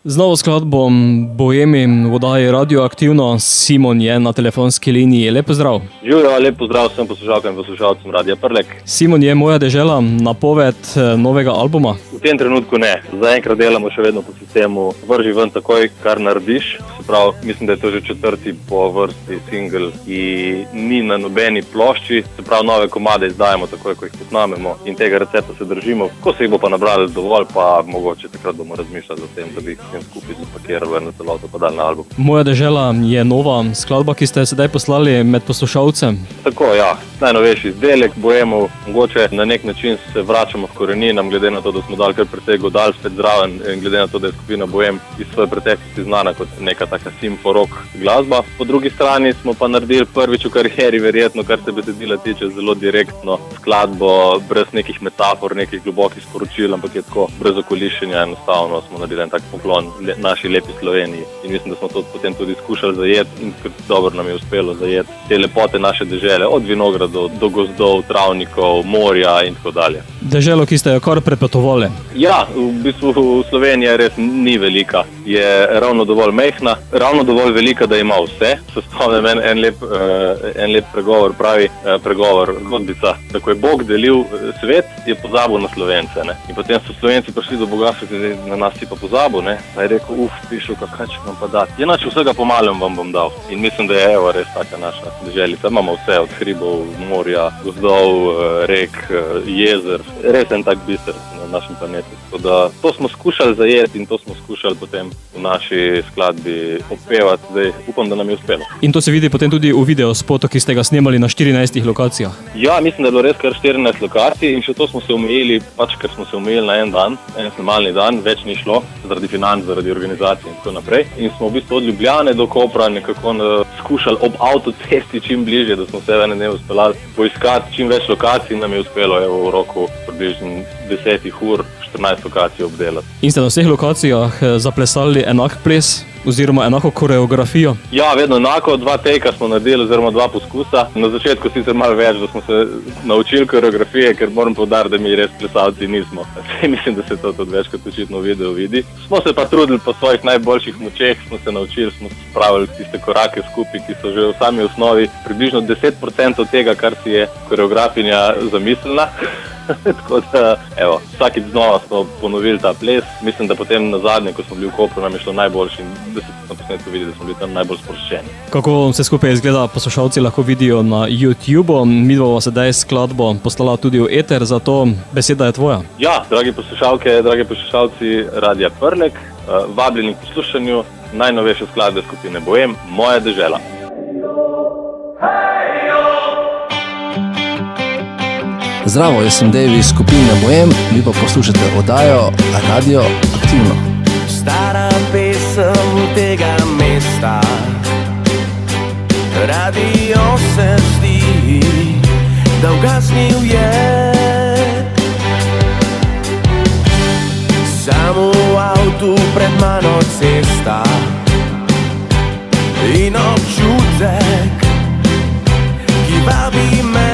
Z novo skladbo Boemi v oddaji Radioaktivno, Simon je na telefonski liniji. Lep pozdrav. Živijo, lep pozdrav vsem poslušalkam in poslušalcem Radia Prlek. Simon, je Moja dežela napoved novega albuma? V tem trenutku ne. Zaenkrat delamo še vedno po sistemu vrži ven takoj, kar narediš. Se pravi, mislim, da je to že četrti po vrsti single, ki ni na nobeni plošči. Se pravi, nove komade izdajamo takoj, ko jih posnamemo in tega recepta se držimo. Ko se jih bo pa nabrali dovolj, pa mogoče takrat bomo razmišljali o tem, da bi jih skupaj zapakirali v eno celoto pa dali na album. Moja dežela je nova skladba, ki ste sedaj poslali med poslušalcem. Tako, ja. Najnovejši izdelek Boemov. Mogoče na nek način se vračamo v koreninam, glede na to, da smo dali kar precej godal spet zraven in glede na to, da je skupina Boem iz svoje preteklosti znana kot neka taka simfo-rock glasba. Po drugi strani smo pa naredili prvič v karieri, verjetno, kar se besedila tiče, zelo direktno skladbo, brez nekih metafor, nekih globokih sporočil, ampak je tako brez okolišenja, enostavno smo naredili en tak poklon naši lepi Sloveniji. In mislim, da smo to potem tudi skušali zajeti in kar dobro nam je uspelo zajeti te lepote naše dežele, od vinogradov do gozdov, travnikov, morja in tako dalje. Deželo, ki ste jo kar prepotovali. Ja, v bistvu Slovenija res ni velika. Je ravno dovolj mehna, ravno dovolj velika, da ima vse. Se spomnim en lep pregovor, pravi pregovor, zgodbica, da ko je Bog delil svet, je pozabil na Slovence, ne. In potem so Slovenci prišli do bogatstva, na nas si pa pozabil, ne. Pa je rekel, pišel, kaj će nam pa dati. Jenač vsega po malem vam bom dal. In mislim, da je res taka naša deželica. Imamo vse od hribov, morja, gozdov, rek, jezer. Res en tak biser na našem planetu. To smo skušali zajeti in to smo skušali potem v naši skladbi opevati. Zdaj upam, da nam je uspelo. In to se vidi potem tudi v videospotu, ki ste ga snemali na 14 lokacijah. Ja, mislim, da je bilo res kar 14 lokacij in še to smo se omejili, ker smo se omejili na en dan, en snemalni dan, več ni šlo, zaradi financ, zaradi organizacije in tako naprej. In smo v bistvu od Ljubljane do Kopra nekako skušali ob avtocesti čim bližje, da smo se v enem dnevu speljali poiskati čim več lokacij in nam je uspelo v roku približno 10 ur 14 lokacij obdelati. In ste na vseh lokacijah zaplesali enak ples oziroma enako koreografijo? Ja, vedno enako. 2 tejka smo naredili oziroma 2 poskusa. Na začetku sicer malo več, da smo se naučili koreografije, ker moram poudariti, da mi res plesalci nismo. Mislim, da se to tudi večkrat očitno v videu vidi. Smo se pa trudili po svojih najboljših močeh, smo se naučili, smo spravili tiste korake skupaj, ki so že v sami osnovi približno 10% tega, kar si je koreografinja zamislila. Tako da, vsakič znova smo ponovili ta ples. Mislim, da potem na zadnje, ko smo bili v Kopru, nam je šlo najboljši in da se na posnetku vidi, da smo bili tam najbolj sproščeni. Kako vse skupaj izgleda, poslušalci lahko vidijo na YouTubeu. Midva bova sedaj skladbo poslala tudi v eter, zato beseda je tvoja. Ja, dragi poslušalke, dragi poslušalci Radia Prlek, vabljeni k poslušanju najnovejše skladbe skupine Boem, Moja dežela. Zdravo, jaz sem Devi iz skupine Boem, vi pa poslušate oddajo Radioaktivno. Stara pesem tega mesta, radio se zdi, da ugasnil je. Samo v avtu pred mano cesta in občutek, ki vabi me.